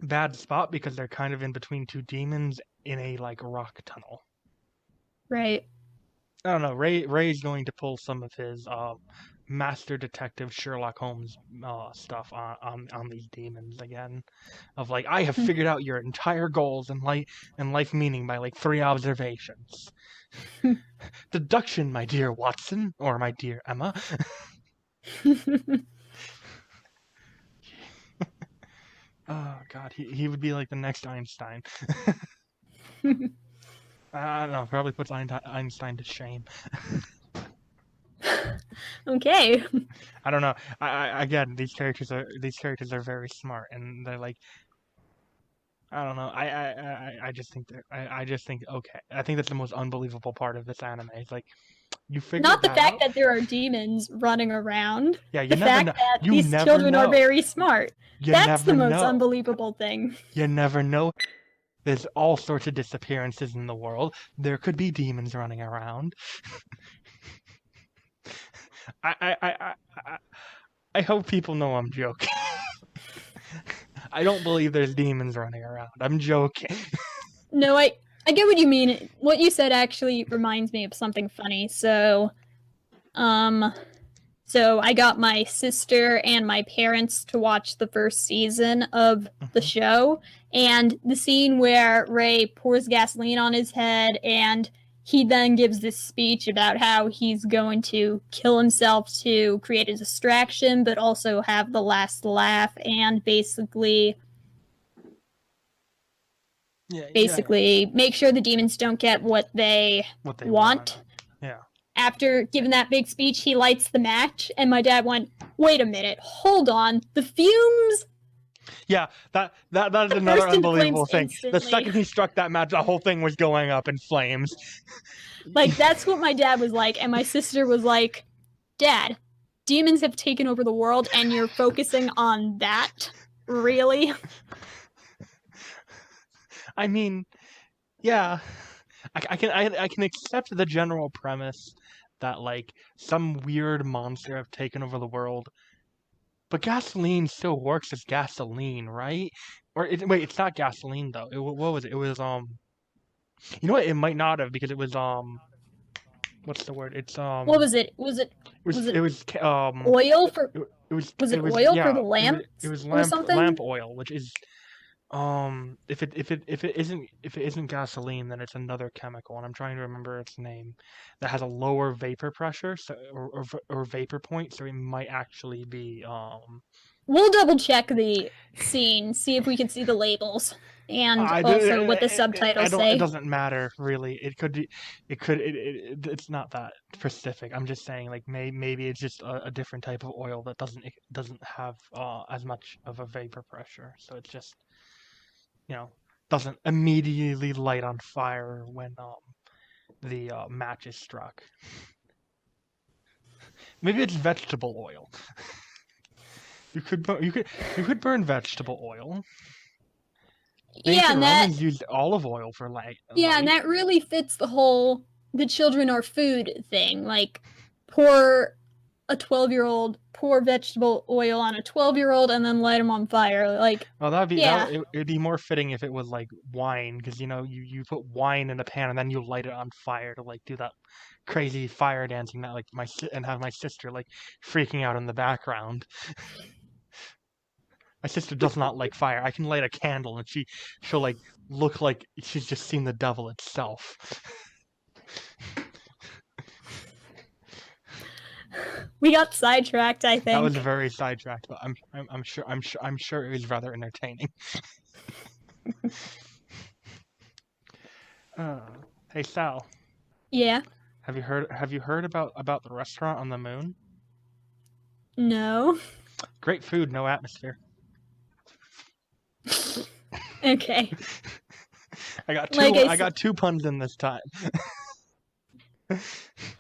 B: bad spot because they're kind of in between two demons in a like rock tunnel.
A: Right.
B: I don't know. Ray's going to pull some of his master detective Sherlock Holmes stuff on these demons again. Of like, I have figured out your entire goals and life meaning by like 3 observations. Deduction, my dear Watson, or my dear Emma. Oh God, he would be like the next Einstein. I don't know. Probably puts Einstein to shame.
A: Okay.
B: I don't know. Again, these characters are very smart, and they're like, I don't know. I just think I just think okay. I think that's the most unbelievable part of this anime. It's like you figured
A: Not the
B: that
A: fact
B: out.
A: that there are demons running around,
B: Yeah, you
A: the
B: never know.
A: fact that
B: You
A: these
B: never
A: children are
B: know.
A: very smart.
B: You
A: That's the
B: never
A: most
B: know.
A: unbelievable thing.
B: You never know. There's all sorts of disappearances in the world. There could be demons running around. I hope people know I'm joking. I don't believe there's demons running around. I'm joking.
A: No, I get what you mean. What you said actually reminds me of something funny. So I got my sister and my parents to watch the first season of the show, and the scene where Ray pours gasoline on his head and he then gives this speech about how he's going to kill himself to create a distraction, but also have the last laugh and basically make sure the demons don't get what they want.
B: Yeah.
A: After giving that big speech, he lights the match, and my dad went, "Wait a minute, hold on, the fumes."
B: Yeah, that is another unbelievable thing. Instantly. The second he struck that match, the whole thing was going up in flames.
A: Like, that's what my dad was like, and my sister was like, "Dad, demons have taken over the world, and you're focusing on that? Really?"
B: I mean, yeah, I can accept the general premise that like some weird monster have taken over the world, but gasoline still works as gasoline, right? Or wait, it's not gasoline though. What was it? It was you know what? It might not have because it was what's the word? It's
A: What was it? Was it oil for? Was it oil for the lamp?
B: It was
A: or something?
B: lamp oil, which is if it isn't gasoline, then it's another chemical, and I'm trying to remember its name, that has a lower vapor pressure, so or vapor point, so it might actually be
A: We'll double check the scene, see if we can see the labels, and also what the subtitles say.
B: It doesn't matter really. It's not that specific. I'm just saying like maybe it's just a different type of oil that doesn't have as much of a vapor pressure, so it's just doesn't immediately light on fire when the match is struck. Maybe it's vegetable oil. You could burn vegetable oil.
A: Yeah, and that
B: used olive oil for light.
A: Yeah, and that really fits the whole "the children are food" thing. Like, pour vegetable oil on a 12-year-old and then light them on fire. Like,
B: well, it'd be more fitting if it was like wine, because you put wine in a pan and then you light it on fire to like do that crazy fire dancing that like and have my sister like freaking out in the background. My sister does not like fire. I can light a candle and she'll like look like she's just seen the devil itself.
A: We got sidetracked, I think.
B: That was very sidetracked, but I'm sure it was rather entertaining. Hey Sal.
A: Yeah.
B: Have you heard about the restaurant on the moon?
A: No.
B: Great food, no atmosphere.
A: Okay.
B: I got two puns in this time.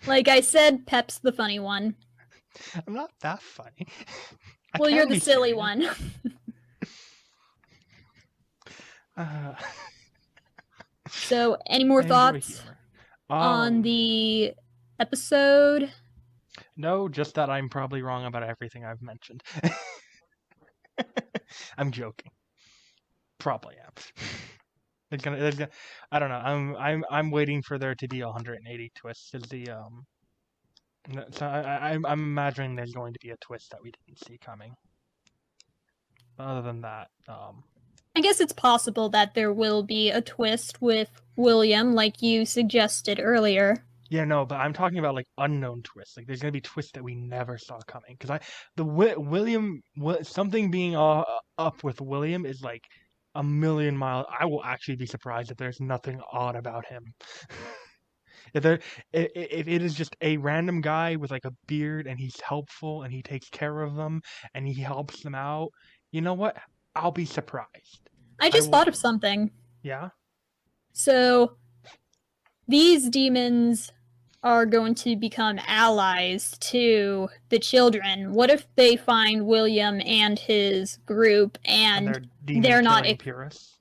A: Like I said, Pep's the funny one.
B: I'm not that funny.
A: Well, you're the silly one. So, any more thoughts on the episode?
B: No, just that I'm probably wrong about everything I've mentioned. I'm joking. Probably am. I don't know. I'm waiting for there to be 180 twists. So I'm imagining there's going to be a twist that we didn't see coming. Other than that,
A: I guess it's possible that there will be a twist with William, like you suggested earlier.
B: Yeah, no, but I'm talking about like unknown twists. Like there's gonna be twists that we never saw coming. Because something being up with William is like a million miles. I will actually be surprised if there's nothing odd about him. If it is just a random guy with like a beard and he's helpful and he takes care of them and he helps them out, you know what? I'll be surprised.
A: I just thought of something.
B: Yeah?
A: So these demons are going to become allies to the children. What if they find William and his group and they're not
B: purists?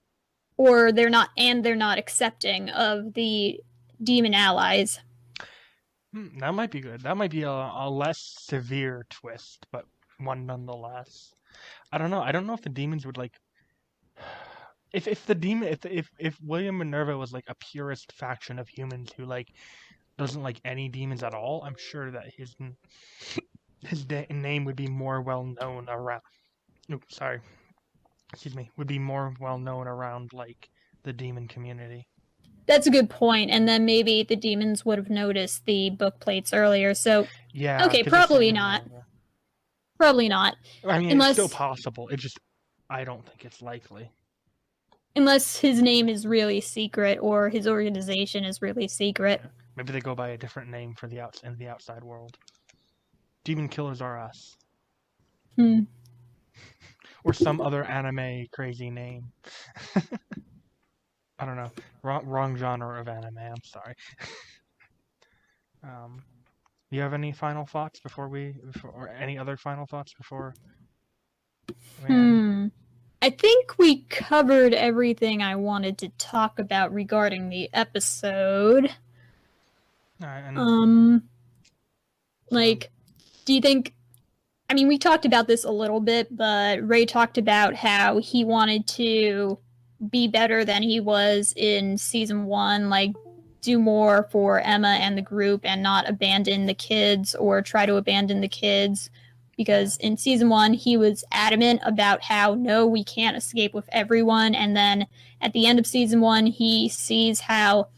A: Or they're not accepting of the demon allies?
B: That might be good. That might be a less severe twist, but one nonetheless. I don't know. I don't know if the demons would like if the demon if William Minerva was like a purist faction of humans who like doesn't like any demons at all, I'm sure that his name would be more well known around. Oops, sorry, excuse me, would be more well known around like the demon community.
A: That's a good point. And then maybe the demons would have noticed the book plates earlier. So,
B: Yeah,
A: okay,
B: because it's
A: probably
B: William
A: not.
B: Minerva.
A: Probably not.
B: I mean, it's still
A: Unless
B: possible. It just I don't think it's likely.
A: unless his name is really secret or his organization is really secret.
B: Yeah. Maybe they go by a different name for the outside world. Demon Killers R Us.
A: Hmm.
B: Or some other anime crazy name. I don't know. Wrong genre of anime. I'm sorry. Um, do you have any final thoughts or any other final thoughts before we end?
A: Hmm. I think we covered everything I wanted to talk about regarding the episode.
B: All right, and
A: Um,
B: so
A: like, do you think? I mean, we talked about this a little bit, but Ray talked about how he wanted to be better than he was in season one, like do more for Emma and the group and not abandon the kids or try to abandon the kids.
B: yeah,
A: Because in season one, he was adamant about how no, we can't escape with everyone. And then at the end of season one, he sees how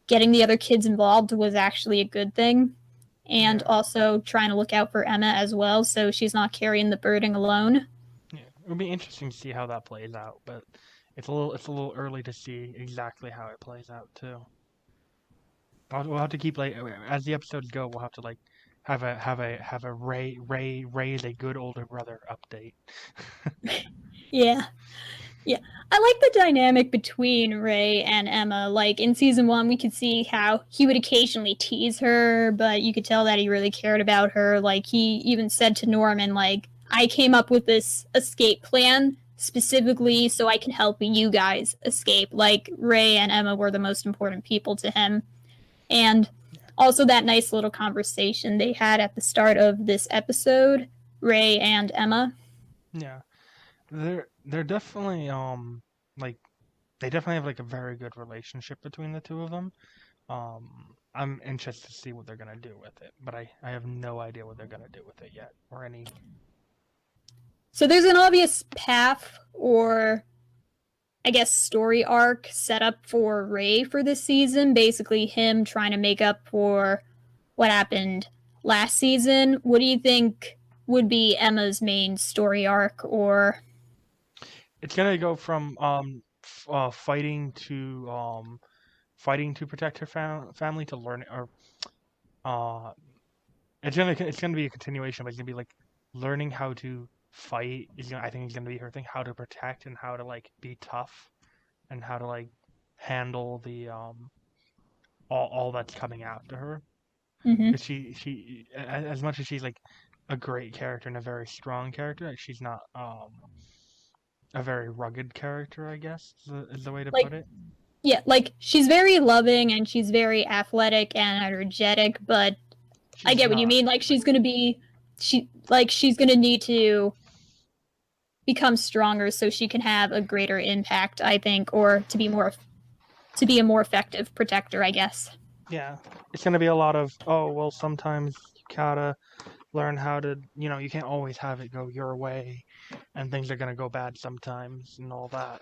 A: getting the other kids involved was actually a good thing. And
B: yeah,
A: also trying to look out for Emma as well, so she's not carrying the burden alone.
B: yeah. It would be interesting to see how that plays out, but it's a little early to see exactly how it plays out too. We'll have to keep like as the episodes go. We'll have to like have a Ray is a good older brother update.
A: Yeah. Yeah. I like the dynamic between Ray and Emma. Like in season one, we could see how he would occasionally tease her, but you could tell that he really cared about her. Like he even said to Norman, like, I came up with this escape plan specifically so I can help you guys escape. Like Ray and Emma were the most important people to him. And also that nice little conversation they had at the start of this episode, Ray and Emma.
B: Yeah, they're definitely like they definitely have like a very good relationship between the two of them. I'm interested to see what they're gonna do with it, but I have no idea what they're gonna do with it yet, or any.
A: So there's an obvious path or I guess story arc set up for Ray for this season, basically him trying to make up for what happened last season. What do you think would be Emma's main story arc or
B: It's gonna go from fighting to protect her family to learning or uh it's gonna be a continuation, but it's gonna be like learning how to fight is gonna I think is gonna be her thing, how to protect and how to like be tough and how to like handle the all that's coming after her.
A: mm-hmm.
B: Because as much as she's like a great character and a very strong character, like, she's not a very rugged character, I guess is the way to
A: like
B: put it.
A: yeah, like she's very loving and she's very athletic and energetic, but I
B: She's
A: get what you
B: not
A: mean. Like
B: like
A: she's gonna need to become stronger so she can have a greater impact, I think, or to be a more effective protector, I guess.
B: yeah. It's gonna be a lot of oh well sometimes you gotta learn how to you can't always have it go your way and things are gonna go bad sometimes and all that.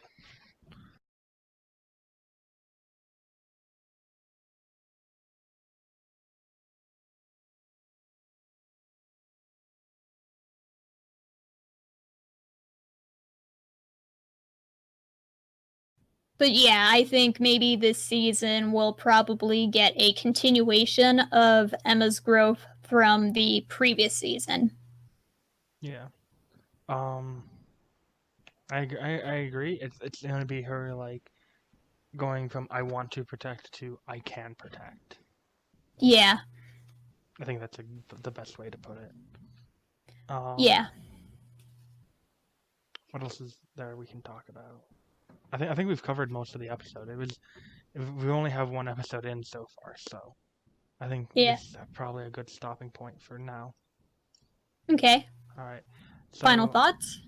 A: But yeah, I think maybe this season will probably get a continuation of Emma's growth from the previous season.
B: Yeah. Um I agree. It's gonna be her like going from I want to protect to I can protect.
A: Yeah,
B: I think that's the best way to put it.
A: yeah.
B: What else is there we can talk about? I think we've covered most of the episode. We only have one episode in so far, so I think
A: Yeah.
B: this is probably a good stopping point for now.
A: Okay.
B: All right.
A: Final
B: So,
A: thoughts?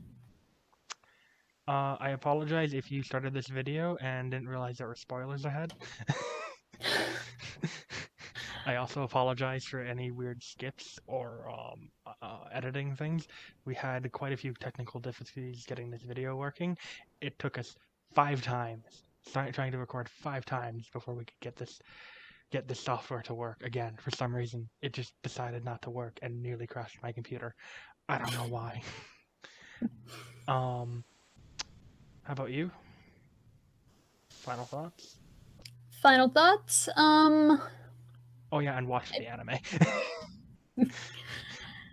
B: I apologize if you started this video and didn't realize there were spoilers ahead. I also apologize for any weird skips or editing things. We had quite a few technical difficulties getting this video working. It took us 5 times, trying to record 5 times before we could get this software to work. Again, for some reason, it just decided not to work and nearly crashed my computer. I don't know why. How about you? Final thoughts?
A: Final thoughts?
B: Oh yeah, and watch the anime.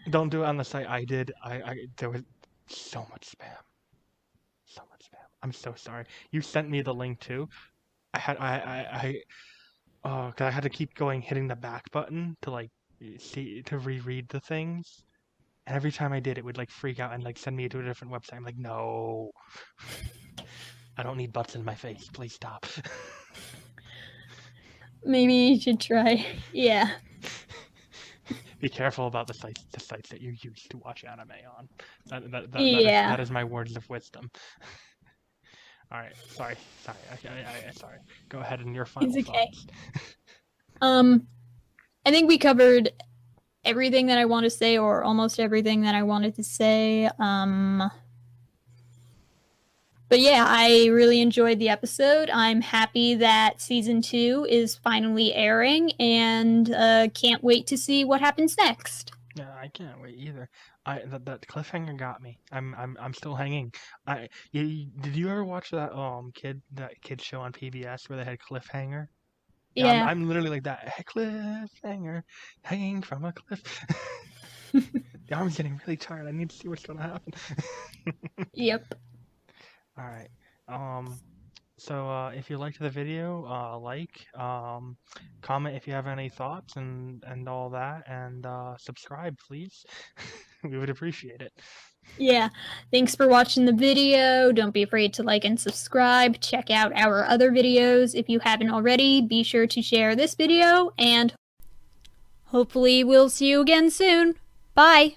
B: Don't do it on the site I did. There was so much spam. So much spam. I'm so sorry. You sent me the link too. Cause I had to keep going hitting the back button to like see to reread the things. And every time I did, it would like freak out and like send me to a different website. I'm like, no, I don't need butts in my face. Please stop.
A: Maybe you should try. Yeah.
B: Be careful about the sites that you use to watch anime on.
A: Yeah.
B: That is my words of wisdom. All right, sorry. Sorry. Go ahead and your final
A: It's okay.
B: thoughts.
A: I think we covered everything that I want to say, or almost everything that I wanted to say. But yeah, I really enjoyed the episode. I'm happy that season 2 is finally airing, and can't wait to see what happens next.
B: Yeah, I can't wait either. That cliffhanger got me. I'm still hanging. Did you ever watch that kid show on PBS where they had cliffhanger? Yeah,
A: Yeah.
B: I'm literally like that. Hey, cliffhanger, hanging from a cliff. The arm's getting really tired. I need to see what's gonna happen.
A: Yep.
B: All right. So if you liked the video, comment if you have any thoughts and all that, and subscribe, please. We would appreciate it.
A: Yeah. Thanks for watching the video. Don't be afraid to like and subscribe. Check out our other videos if you haven't already. Be sure to share this video, and hopefully we'll see you again soon. Bye!